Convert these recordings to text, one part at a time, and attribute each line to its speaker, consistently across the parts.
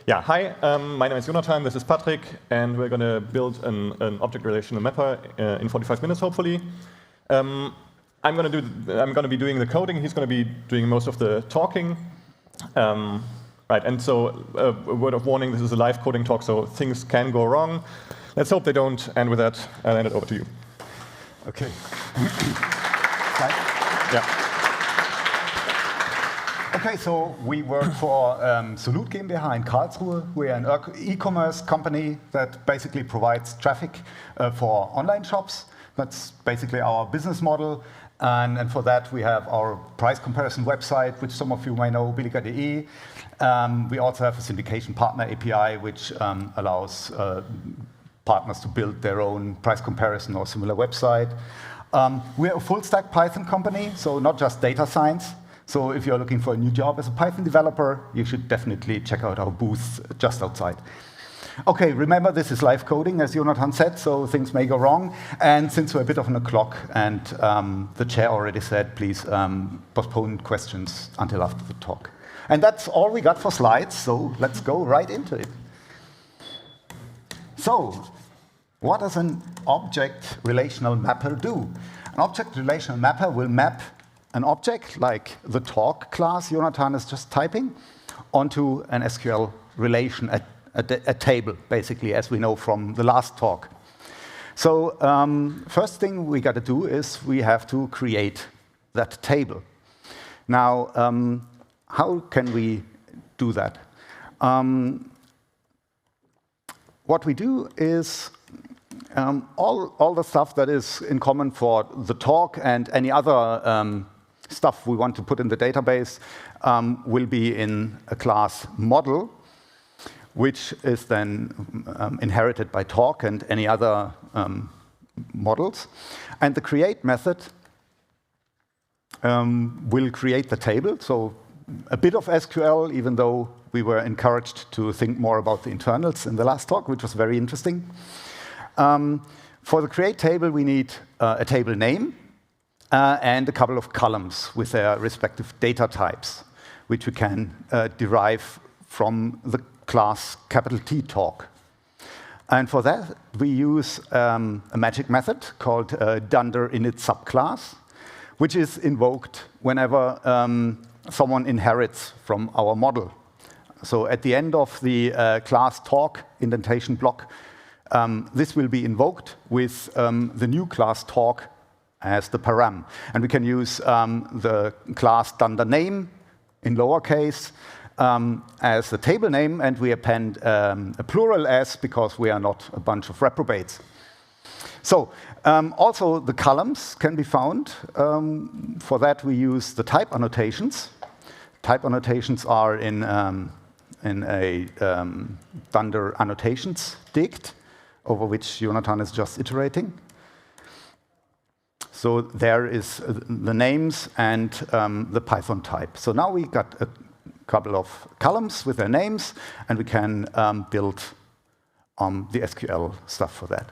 Speaker 1: Yeah, hi, my name is Jonathan, this is Patrick, and we're going to build an object relational mapper in 45 minutes, hopefully. I'm going to be doing the coding, he's going to be doing most of the talking. Right, and so a word of warning, this is a live coding talk, so things can go wrong. Let's hope they don't, and with that, I'll hand it over to you.
Speaker 2: Okay.
Speaker 1: Yeah.
Speaker 2: Okay, so we work for Solut GmbH in Karlsruhe. We are an e-commerce company that basically provides traffic for online shops. That's basically our business model. And for that, we have our price comparison website, which some of you may know, billiger.de. We also have a syndication partner API, which allows partners to build their own price comparison or similar website. We are a full-stack Python company, so not just data science. So if you're looking for a new job as a Python developer, you should definitely check out our booth just outside. Okay, remember this is live coding, as Jonathan said, so things may go wrong. And since we're a bit of on a clock, and the chair already said, please postpone questions until after the talk. And that's all we got for slides, so let's go right into it. So, what does an object relational mapper do? An object relational mapper will map an object, like the talk class Jonathan is just typing, onto an SQL relation, a table, basically, as we know from the last talk. So first thing we got to do is we have to create that table. Now, how can we do that? What we do is all the stuff that is in common for the talk and any other stuff we want to put in the database will be in a class model, which is then inherited by talk and any other models. And the create method will create the table, so a bit of SQL, even though we were encouraged to think more about the internals in the last talk, which was very interesting. For the create table, we need a table name and a couple of columns with their respective data types, which we can derive from the class capital T talk. And for that, we use a magic method called dunder init subclass, which is invoked whenever someone inherits from our model. So at the end of the class talk indentation block, this will be invoked with the new class talk as the param. And we can use the class dunder name in lowercase as the table name, and we append a plural s because we are not a bunch of reprobates. So also the columns can be found. For that, we use the type annotations. Type annotations are in a dunder annotations dict, over which Jonathan is just iterating. So there is the names and the Python type. So now we got a couple of columns with their names, and we can build the SQL stuff for that.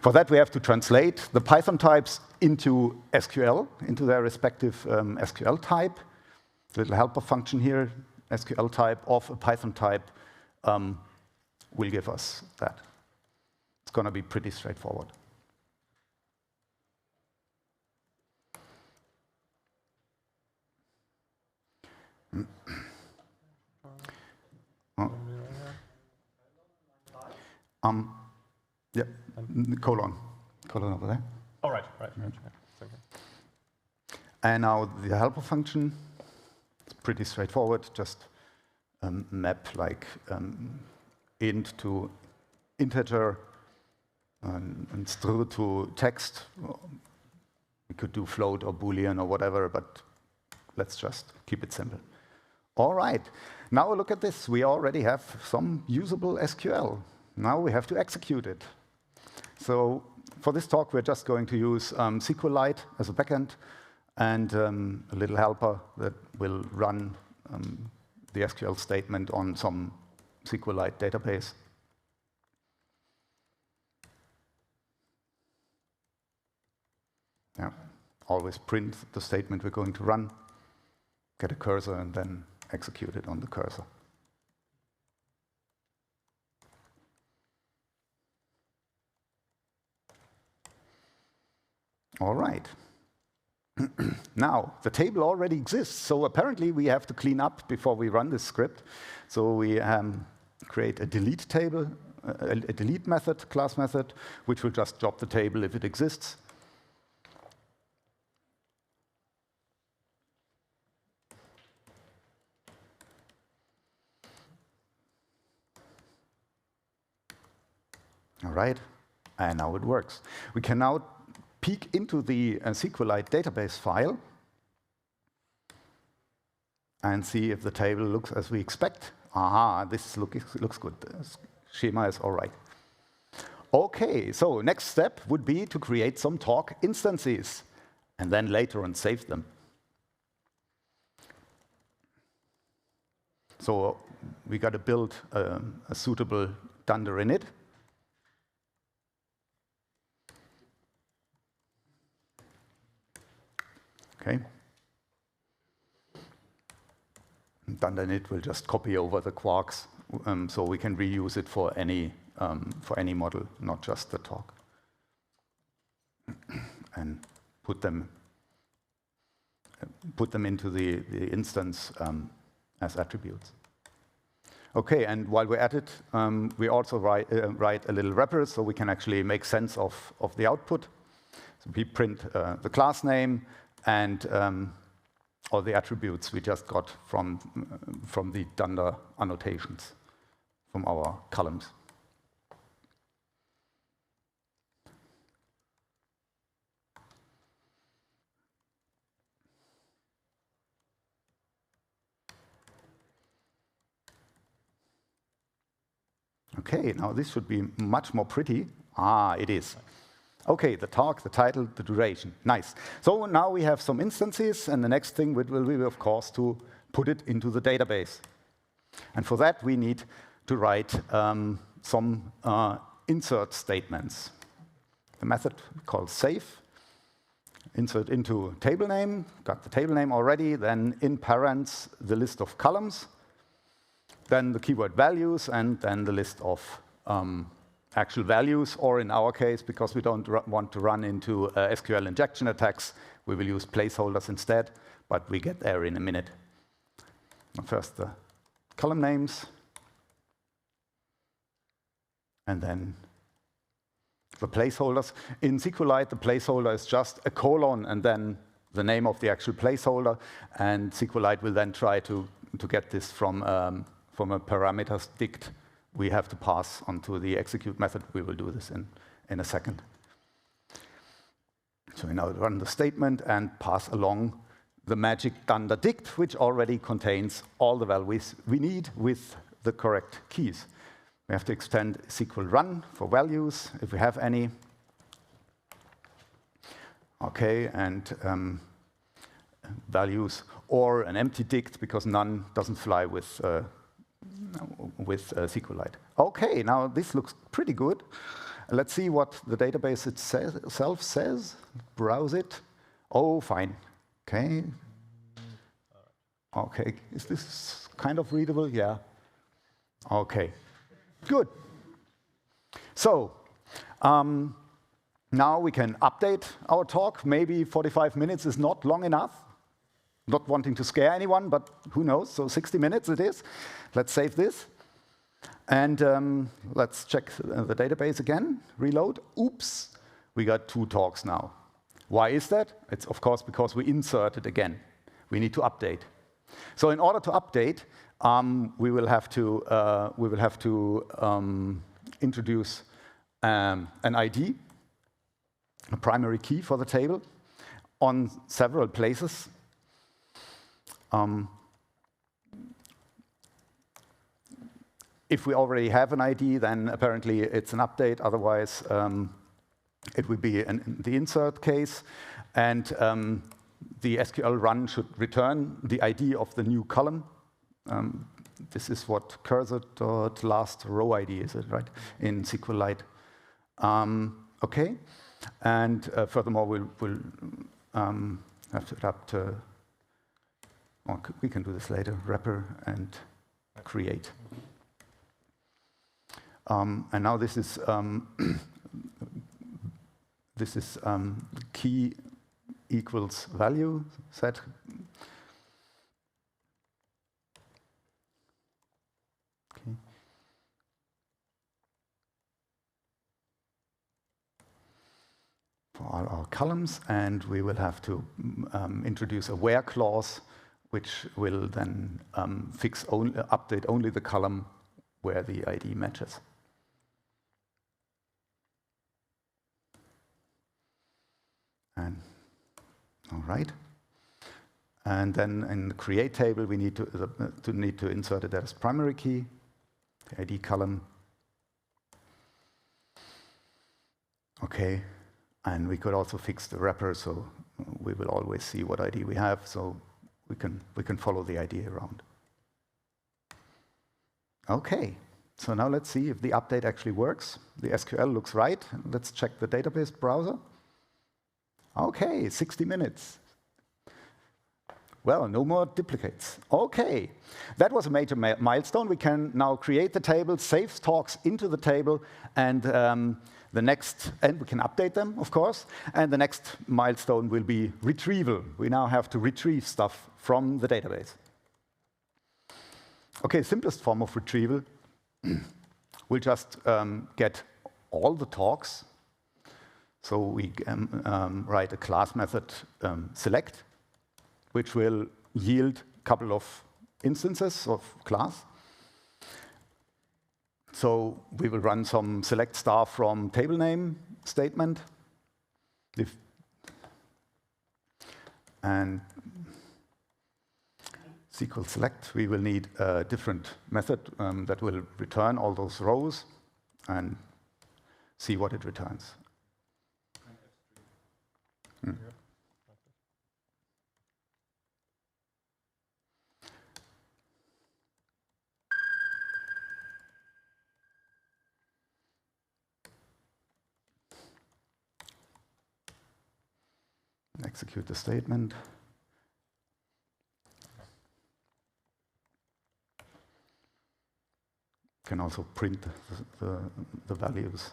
Speaker 2: For that, we have to translate the Python types into SQL, into their respective SQL type. Little helper function here, SQL type of a Python type will give us that. It's going to be pretty straightforward. Yeah, colon over there.
Speaker 1: Oh, right. Okay.
Speaker 2: And now the helper function, it's pretty straightforward, just map like int to integer and str to text. We could do float or boolean or whatever, but let's just keep it simple. All right, now look at this. We already have some usable SQL. Now we have to execute it. So for this talk, we're just going to use SQLite as a backend and a little helper that will run the SQL statement on some SQLite database. Yeah, always print the statement we're going to run, get a cursor, and then execute it on the cursor. All right. Now, the table already exists, so apparently we have to clean up before we run this script. So we create a delete table, a delete method, class method, which will just drop the table if it exists. All right, and now it works. We can now peek into the SQLite database file and see if the table looks as we expect. Aha, this looks good. The schema is all right. OK, so next step would be to create some talk instances and then later on save them. So we got to build a suitable dunder init. Okay. Dunder init will just copy over the quarks, so we can reuse it for any model, not just the talk, and put them into the instance as attributes. Okay, and while we're at it, we also write a little wrapper so we can actually make sense of the output. So we print the class name and all the attributes we just got from the dunder annotations from our columns. Okay, now this should be much more pretty. Ah, it is. Okay, the talk, the title, the duration. Nice. So now we have some instances, and the next thing will be, of course, to put it into the database. And for that, we need to write some insert statements. The method called save, insert into table name, got the table name already, then in parents, the list of columns, then the keyword values, and then the list of actual values, or in our case, because we don't want to run into SQL injection attacks, we will use placeholders instead, but we get there in a minute. First, the column names, and then the placeholders. In SQLite, the placeholder is just a colon and then the name of the actual placeholder, and SQLite will then try to get this from a parameters dict we have to pass onto the execute method. We will do this in a second. So we now run the statement and pass along the magic dunder dict, which already contains all the values we need with the correct keys. We have to extend SQL run for values, if we have any. Okay, and values, or an empty dict, because none doesn't fly with SQLite. Okay, now this looks pretty good. Let's see what the database itself says. Browse it. Oh, fine. Okay. Okay, is this kind of readable? Yeah. Okay, good. So now we can update our talk. Maybe 45 minutes is not long enough. Not wanting to scare anyone, but who knows? So 60 minutes it is. Let's save this. And let's check the database again. Reload. Oops, we got 2 talks now. Why is that? It's of course because we inserted again. We need to update. So in order to update, we will have to introduce an ID, a primary key for the table, on several places. If we already have an ID, then apparently it's an update. Otherwise, it would be the insert case. And the SQL run should return the ID of the new column. This is what cursor.last row ID is, it right? In SQLite. OK. And furthermore, we'll have to adapt we can do this later, wrapper and create. And now this is the key equals value set. Okay. For all our columns, and we will have to introduce a where clause, which will then update only the column where the ID matches. And all right. And then in the create table, we need to insert it as primary key, the ID column. Okay. And we could also fix the wrapper, so we will always see what ID we have, so we can follow the ID around. Okay. So now let's see if the update actually works. The SQL looks right. Let's check the database browser. Okay, 60 minutes. Well, no more duplicates. Okay, that was a major milestone. We can now create the table, save talks into the table, and we can update them, of course. And the next milestone will be retrieval. We now have to retrieve stuff from the database. Okay, simplest form of retrieval. We'll just get all the talks. So we write a class method select, which will yield a couple of instances of class. So we will run some select star from table name statement. And SQL select, we will need a different method that will return all those rows and see what it returns. Execute the statement. Can also print the values.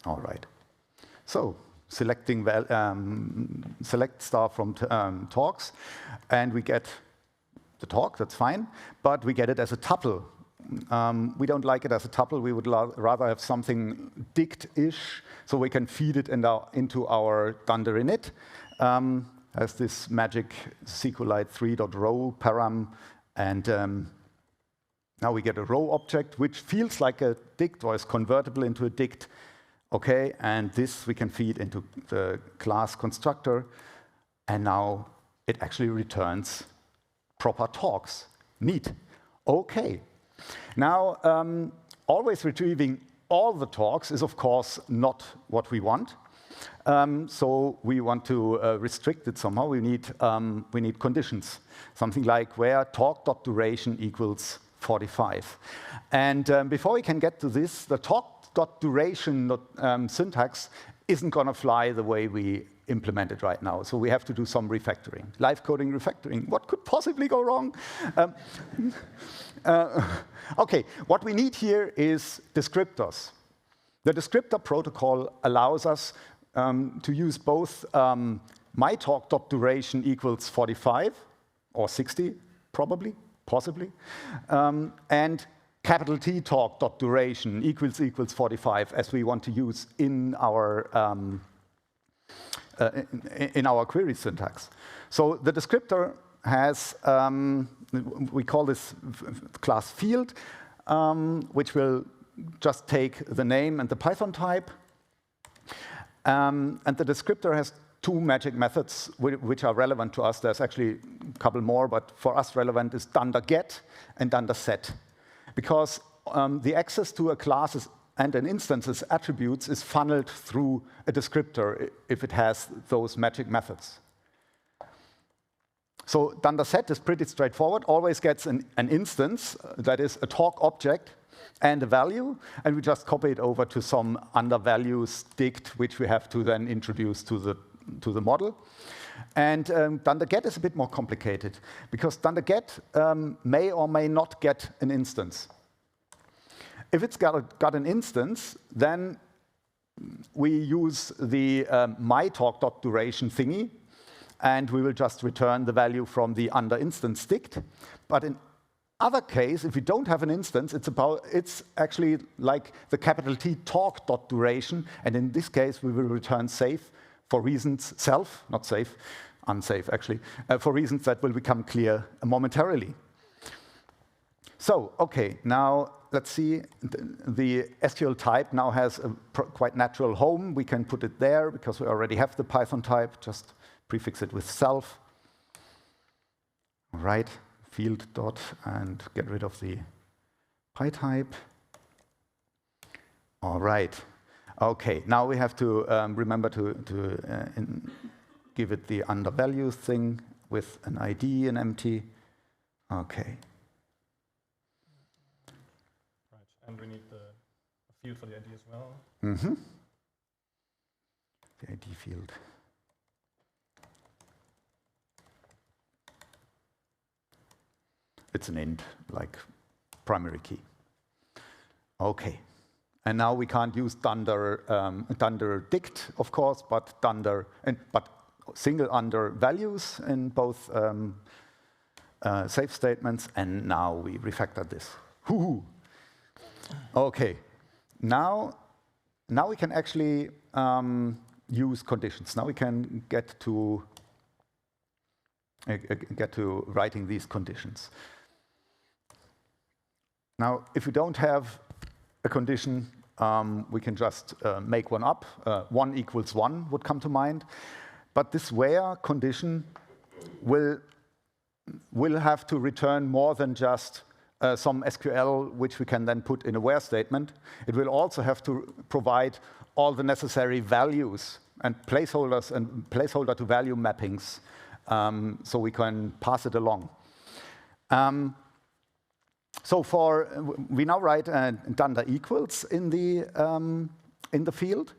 Speaker 2: All right. So selecting select star from talks, and we get the talk. That's fine, but we get it as a tuple. We don't like it as a tuple. We would rather have something dict-ish, so we can feed it into our dunder init as this magic SQLite 3.row param, and now we get a row object which feels like a dict or is convertible into a dict. Okay, and this we can feed into the class constructor, and now it actually returns proper talks. Neat. Okay. Now, always retrieving all the talks is, of course, not what we want. So we want to restrict it somehow. We need conditions. Something like where talk.duration equals 45. And before we can get to this, the talk.duration syntax isn't going to fly the way we implement it right now. So we have to do some refactoring. Live coding refactoring. What could possibly go wrong? Okay, what we need here is descriptors. The descriptor protocol allows us to use both my talk.duration equals 45 or 60, probably, possibly, and capital T talk.duration equals 45, as we want to use in our query syntax. So the descriptor has, we call this class field, which will just take the name and the Python type. And the descriptor has two magic methods which are relevant to us. There's actually a couple more, but for us relevant is dunder get and dunder set. Because the access to a class and an instance's attributes is funneled through a descriptor if it has those magic methods. So dunder set is pretty straightforward, always gets an instance, that is a talk object, and a value, and we just copy it over to some undervalues dict, which we have to then introduce to the model. And dunder get is a bit more complicated, because dunder get may or may not get an instance. If it's got an instance, then we use the myTalk.duration thingy, and we will just return the value from the under instance sticked. But in other case, if we don't have an instance, it's actually like the capital T talk.duration, and in this case we will return safe for reasons not safe, unsafe actually, for reasons that will become clear momentarily. So, okay, now let's see. The SQL type now has a quite natural home. We can put it there because we already have the Python type. Just prefix it with self. All right, field dot, and get rid of the Py type. All right. Okay, now we have to remember to give it the under values thing with an ID and empty. Okay.
Speaker 1: Right, and we need the field for the ID as well.
Speaker 2: Mm-hmm. The ID field. It's an int, like primary key. Okay. And now we can't use dunder dict, of course, but single under values in both safe statements. And now we refactor this. Hoo-hoo. Okay. Now we can actually use conditions. Now we can get to writing these conditions. Now, if we don't have a condition, we can just make one up. 1 equals 1 would come to mind. But this where condition will have to return more than just some SQL, which we can then put in a where statement. It will also have to provide all the necessary values and placeholders and placeholder to value mappings, so we can pass it along. So we now write dunder equals in the field.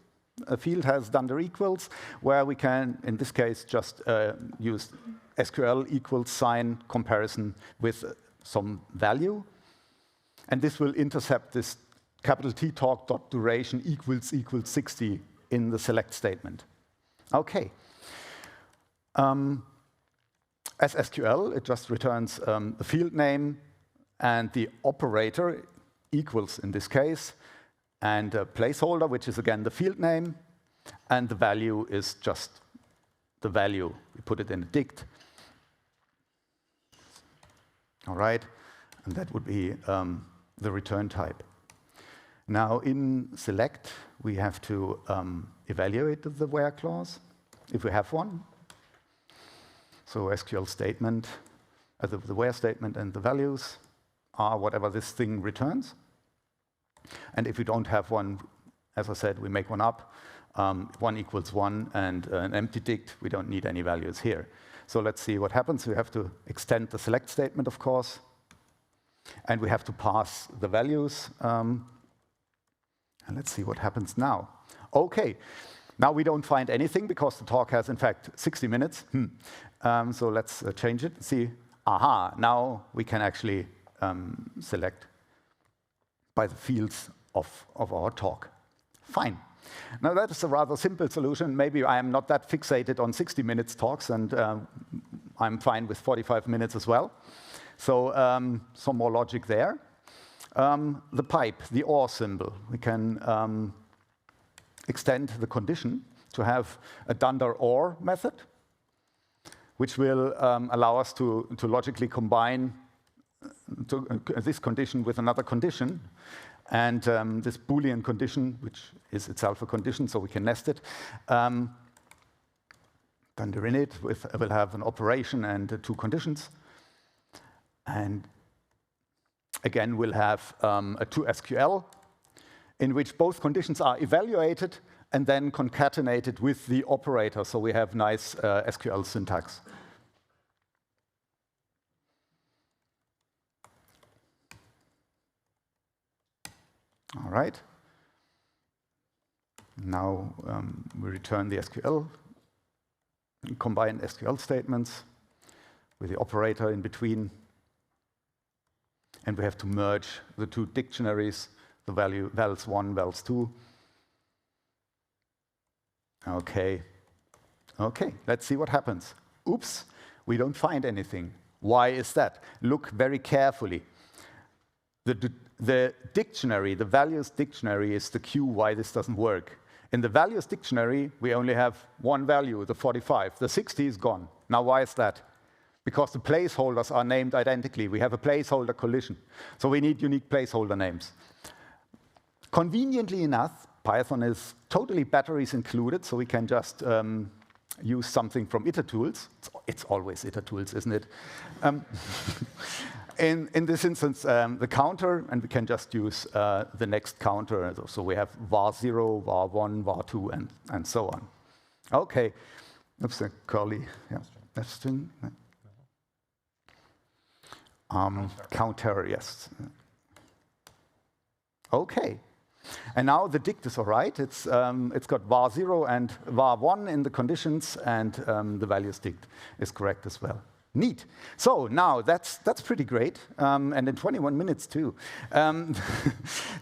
Speaker 2: A field has dunder equals, where we can, in this case, just use SQL equals sign comparison with some value. And this will intercept this capital T talk.duration equals 60 in the select statement. Okay. As SQL, it just returns the field name and the operator equals in this case, and a placeholder, which is again the field name, and the value is just the value. We put it in a dict. All right, and that would be the return type. Now in select, we have to evaluate the where clause, if we have one. So SQL statement, the where statement and the values are whatever this thing returns. And if we don't have one, as I said, we make one up. 1 equals 1 and an empty dict. We don't need any values here. So let's see what happens. We have to extend the select statement, of course. And we have to pass the values. And let's see what happens now. OK. Now we don't find anything because the talk has, in fact, 60 minutes. So let's change it. See, aha, now we can actually select by the fields of our talk. Fine. Now that is a rather simple solution. Maybe I am not that fixated on 60 minutes talks, and I'm fine with 45 minutes as well. So some more logic there. The pipe, the OR symbol, we can extend the condition to have a dunder OR method, which will allow us to logically combine this condition with another condition. And this Boolean condition, which is itself a condition, so we can nest it. Dunder init will have an operation and 2 conditions. And again, we'll have a 2SQL, in which both conditions are evaluated and then concatenated with the operator. So we have nice SQL syntax. All right. Now we return the SQL combine SQL statements with the operator in between. And we have to merge the two dictionaries, the value vals1, vals2. Okay. Okay, let's see what happens. Oops, we don't find anything. Why is that? Look very carefully. The dictionary, the values dictionary is the cue why this doesn't work. In the values dictionary, we only have one value, the 45. The 60 is gone. Now, why is that? Because the placeholders are named identically. We have a placeholder collision. So we need unique placeholder names. Conveniently enough, Python is totally batteries included, so we can just use something from iter-tools. It's always iter-tools, isn't it? In this instance, the counter, and we can just use the next counter. So we have var0, var1, var2, and so on. OK. Oops, a curly. Yeah, that's string. Counter, yes. OK. And now the dict is all right. It's got var0 and var1 in the conditions, and the values dict is correct as well. Neat. So now that's pretty great, and in 21 minutes too.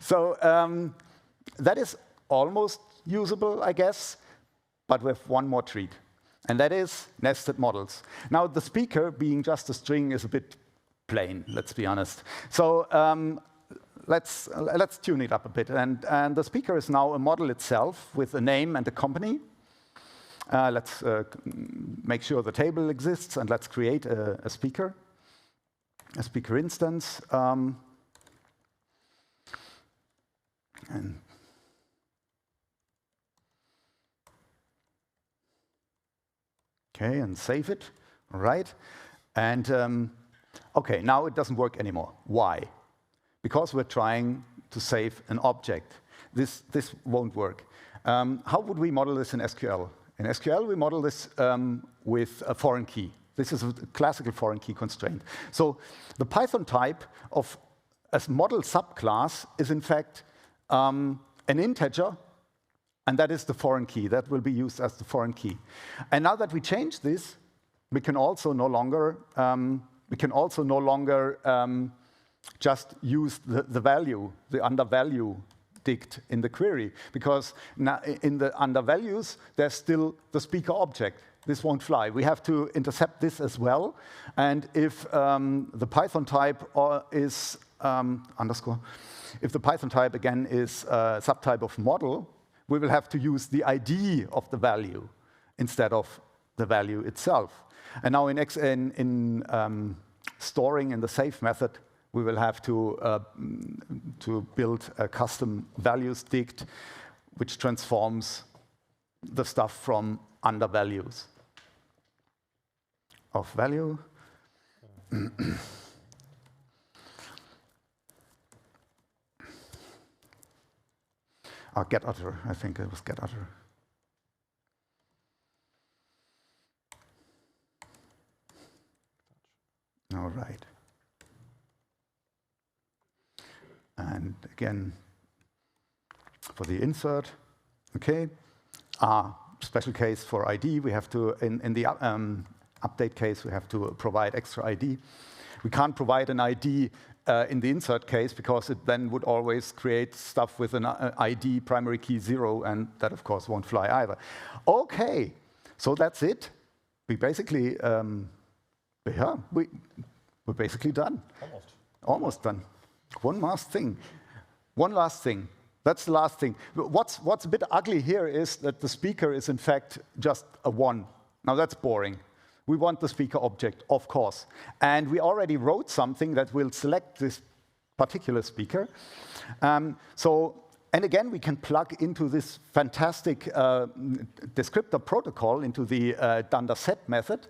Speaker 2: So that is almost usable, I guess, but with one more treat, and that is nested models. Now the speaker, being just a string, is a bit plain. Let's be honest. So let's tune it up a bit, and the speaker is now a model itself with a name and a company. Let's make sure the table exists, and let's create a speaker instance. And OK, and save it. All right. And OK, now it doesn't work anymore. Why? Because we're trying to save an object. This won't work. How would we model this in SQL? In SQL, we model this with a foreign key. This is a classical foreign key constraint. So the Python type of a model subclass is, in fact, an integer, and that is the foreign key. That will be used as the foreign key. And now that we change this, we can also no longer just use the value, the undervalue dict in the query, because now in the undervalues, there's still the speaker object. This won't fly. We have to intercept this as well. And if the Python type is underscore, if the Python type again is a subtype of model, we will have to use the ID of the value instead of the value itself. And now in storing in the save method, we will have to build a custom values dict, which transforms the stuff from undervalues of value. Getutter, I think it was getutter. All right. And again, for the insert, OK. Special case for ID, we have to, in the update case, we have to provide extra ID. We can't provide an ID in the insert case, because it then would always create stuff with an ID primary key 0, and that, of course, won't fly either. OK, so that's it. We basically, yeah, we're basically done. Almost done. One last thing. That's the last thing. What's a bit ugly here is that the speaker is, in fact, just a 1. Now, that's boring. We want the speaker object, of course. And we already wrote something that will select this particular speaker. And again, we can plug into this fantastic descriptor protocol, into the dunder set method.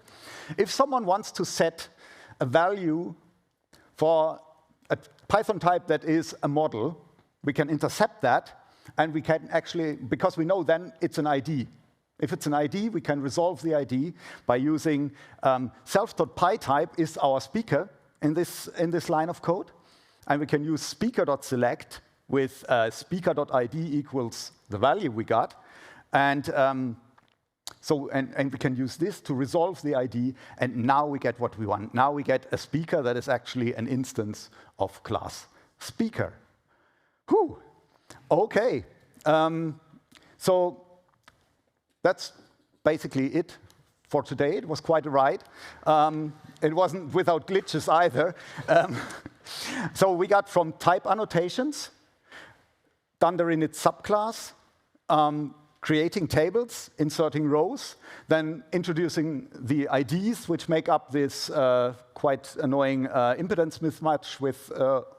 Speaker 2: If someone wants to set a value for a Python type that is a model, we can intercept that, and we can actually, because we know then it's an ID. If it's an ID, we can resolve the ID by using self.pytype is our speaker in this line of code, and we can use speaker.select with speaker.id equals the value we got, and So, and we can use this to resolve the ID, and now we get what we want. Now we get a speaker that is actually an instance of class speaker. Whew. Okay. So that's basically it for today. It was quite a ride. It wasn't without glitches either. So we got from type annotations, dunder in its subclass, creating tables, inserting rows, then introducing the IDs, which make up this quite annoying impedance mismatch with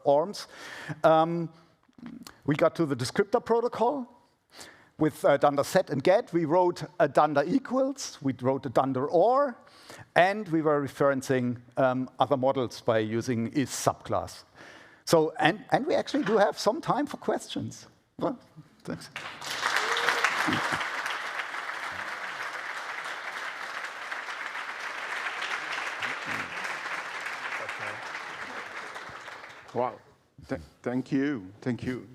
Speaker 2: ORMs. We got to the descriptor protocol. With dunder set and get, we wrote a dunder equals, we wrote a dunder or, and we were referencing other models by using is subclass. So, and we actually do have some time for questions. Well, thanks.
Speaker 3: Wow. Thank you. Thank you.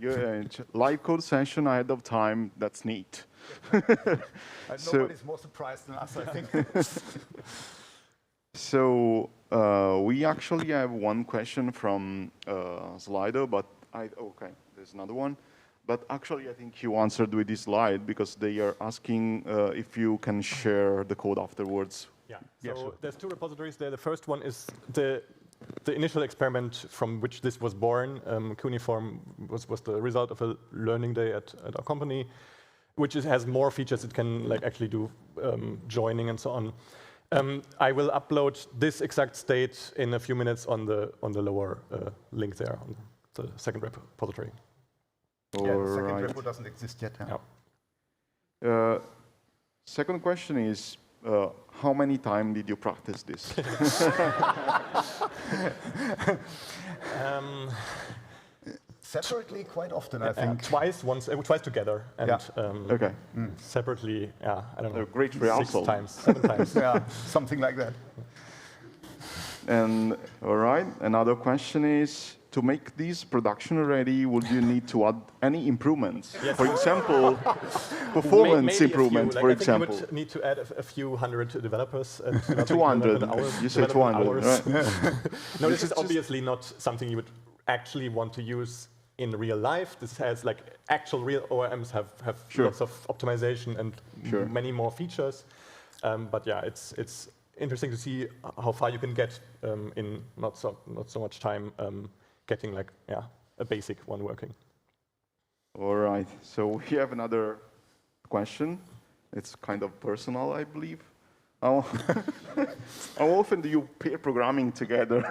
Speaker 3: Live code session ahead of time. That's neat.
Speaker 2: Nobody's more surprised than us, I think.
Speaker 3: So we actually have one question from Slido, but okay, there's another one. But actually, I think you answered with this slide because they are asking if you can share the code afterwards.
Speaker 1: Yeah. So sure. There's two repositories there. The first one is the initial experiment from which this was born. Cuneiform was the result of a learning day at our company, which has more features. It can actually do joining and so on. I will upload this exact state in a few minutes on the lower link there on the second repository.
Speaker 2: Yeah, the second repo doesn't exist yet.
Speaker 3: Yeah. Second question is, how many times did you practice this?
Speaker 2: Separately, quite often, I think.
Speaker 1: Twice together, and
Speaker 3: okay.
Speaker 1: Separately, I don't know.
Speaker 3: Great rehearsal.
Speaker 1: 6 times, 7 times.
Speaker 2: Yeah, something like that.
Speaker 3: And all right, another question is, to make this production ready, would you need to add any improvements?
Speaker 1: Yes.
Speaker 3: For example, performance improvements, for
Speaker 1: I
Speaker 3: example.
Speaker 1: think you would need to add a few hundred developers.
Speaker 3: 200. You say 200, right?
Speaker 1: No, this is obviously not something you would actually want to use in real life. This has actual real ORMs have lots of optimization and many more features. But yeah, it's interesting to see how far you can get in not so much time. Getting a basic one working.
Speaker 3: All right. So we have another question. It's kind of personal, I believe. How often do you pair programming together?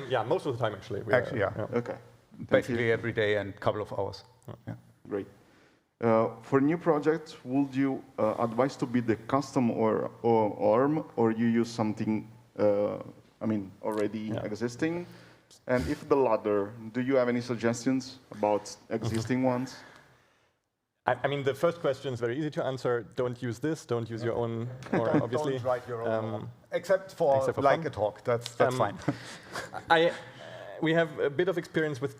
Speaker 1: Yeah, most of the time actually.
Speaker 3: Okay.
Speaker 2: Basically every day and a couple of hours. Yeah.
Speaker 3: Great. For new projects, would you advise to build a custom ORM, or you use something already existing? And if the latter, do you have any suggestions about existing ones?
Speaker 1: I mean, the first question is very easy to answer. Don't use this. Don't use your own ORM, obviously.
Speaker 2: Don't write your own except for like a talk. That's fine.
Speaker 1: We have a bit of experience with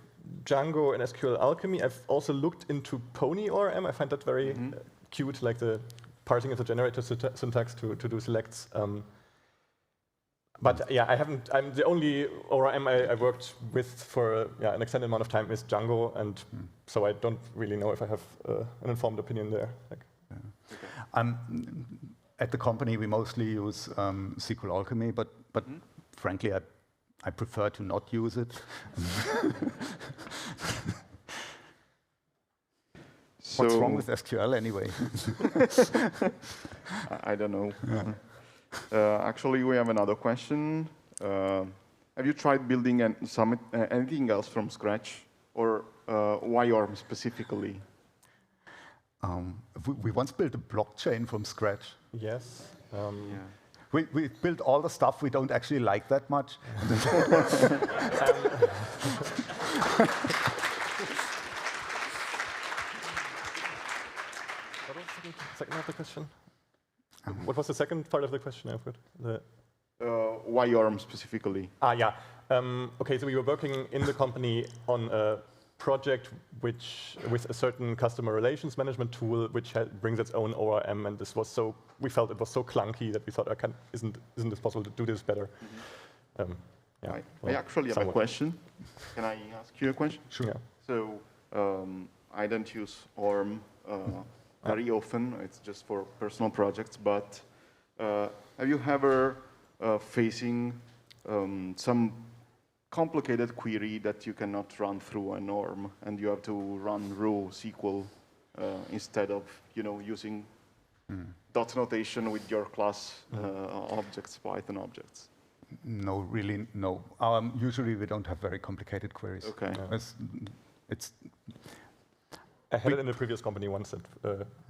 Speaker 1: Django and SQLAlchemy. I've also looked into PonyORM. I find that very cute, like the parsing of the generator syntax to do selects. But yeah, I'm the only ORM I worked with for an extended amount of time is Django, and so I don't really know if I have an informed opinion there.
Speaker 2: At the company, we mostly use SQLAlchemy, but frankly, I prefer to not use it. What's wrong with SQL anyway?
Speaker 3: I don't know. Actually, we have another question. Have you tried building anything else from scratch, or ORM specifically?
Speaker 2: We once built a blockchain from scratch.
Speaker 1: Yes.
Speaker 2: We built all the stuff we don't actually like that much.
Speaker 1: What was the second half of the question? What was the second part of the question, Alfred?
Speaker 3: ORM specifically.
Speaker 1: Okay, so we were working in the company on a project which with a certain customer relations management tool which brings its own ORM, and this was so we felt it was so clunky that we thought, isn't this possible to do this better?
Speaker 3: Mm-hmm.
Speaker 1: Yeah,
Speaker 3: I actually have a question. Can I ask you a question?
Speaker 1: Sure. Yeah.
Speaker 3: So I don't use ORM very often. It's just for personal projects. But have you ever facing some complicated query that you cannot run through an ORM, and you have to run raw SQL instead of using dot notation with your class objects, Python objects?
Speaker 2: No, really, no. Usually we don't have very complicated queries.
Speaker 3: Okay.
Speaker 1: I had it in the previous company once that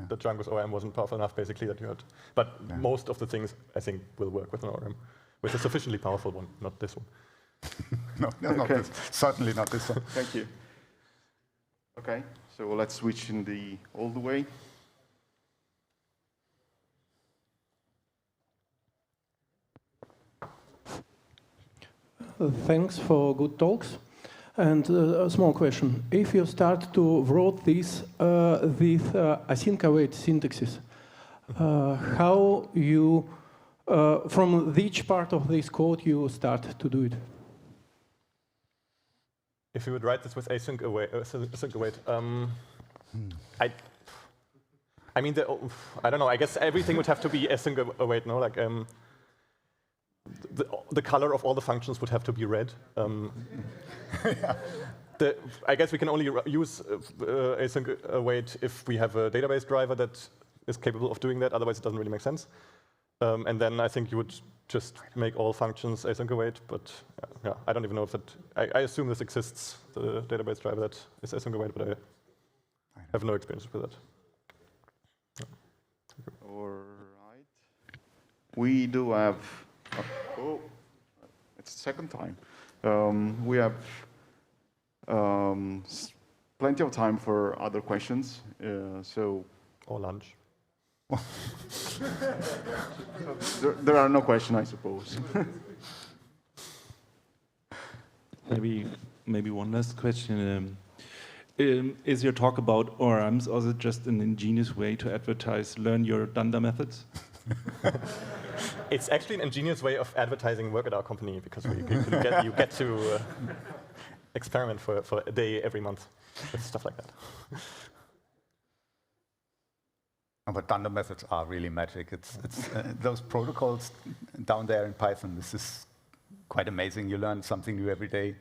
Speaker 1: the Django's ORM wasn't powerful enough, basically, that you had. But most of the things, I think, will work with an ORM, with a sufficiently powerful one, not this one.
Speaker 2: No, not this. Certainly not this one.
Speaker 3: Thank you. Okay, so let's switch in the old way.
Speaker 4: Thanks for good talks. And a small question. If you start to write this with async await syntaxes, how you, from which part of this code you start to do it?
Speaker 1: If you would write this with async await, I mean, I don't know. I guess everything would have to be async await, no? Like the color of all the functions would have to be red. I guess we can only use async await if we have a database driver that is capable of doing that. Otherwise, it doesn't really make sense. And then I think you would just make all functions async await. But yeah, I don't even know if that. I assume this exists, the database driver that is async await, but I have no experience with that. Yeah.
Speaker 3: All right. We do have. Oh, it's the second time. We have plenty of time for other questions.
Speaker 1: Or lunch.
Speaker 3: There are no questions, I suppose.
Speaker 5: maybe one last question. Is your talk about ORMs also just an ingenious way to advertise learn your Dunder methods?
Speaker 1: It's actually an ingenious way of advertising work at our company, because you get to experiment for a day every month with stuff like that.
Speaker 2: But Dunder methods are really magic. It's those protocols down there in Python. This is quite amazing. You learn something new every day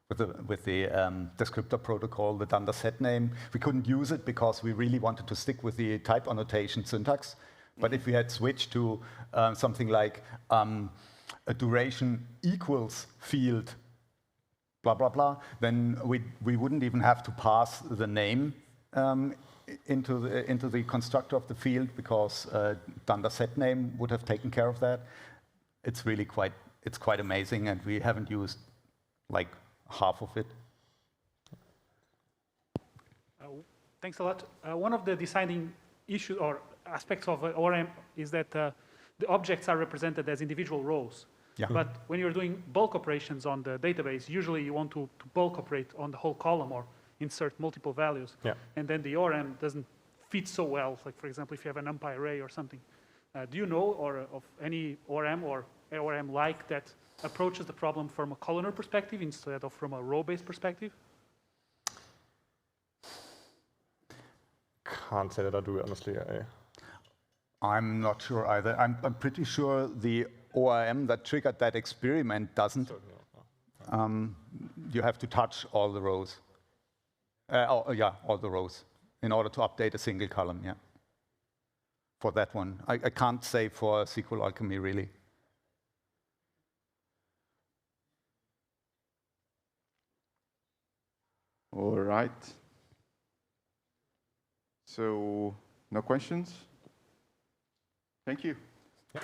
Speaker 2: with the descriptor protocol, the Dunder set name. We couldn't use it because we really wanted to stick with the type annotation syntax. But if we had switched to something like a duration equals field, blah, blah, blah, then we wouldn't even have to pass the name into the constructor of the field, because Dunder set name would have taken care of that. It's really quite amazing, and we haven't used like half of it.
Speaker 6: Thanks a lot. One of the deciding issues or aspects of ORM is that the objects are represented as individual rows.
Speaker 2: Yeah.
Speaker 6: But when you're doing bulk operations on the database, usually you want to bulk operate on the whole column or insert multiple values.
Speaker 1: Yeah.
Speaker 6: And then the ORM doesn't fit so well. Like, for example, if you have an NumPy array or something. Do you know of any ORM or ORM-like that approaches the problem from a columnar perspective instead of from a row-based perspective?
Speaker 1: Can't say that I do, honestly.
Speaker 2: I'm not sure either. I'm pretty sure the ORM that triggered that experiment doesn't. You have to touch all the rows. All the rows in order to update a single column, yeah. For that one. I can't say for SQLAlchemy, really.
Speaker 3: All right. So, no questions? Thank you.
Speaker 1: Yeah.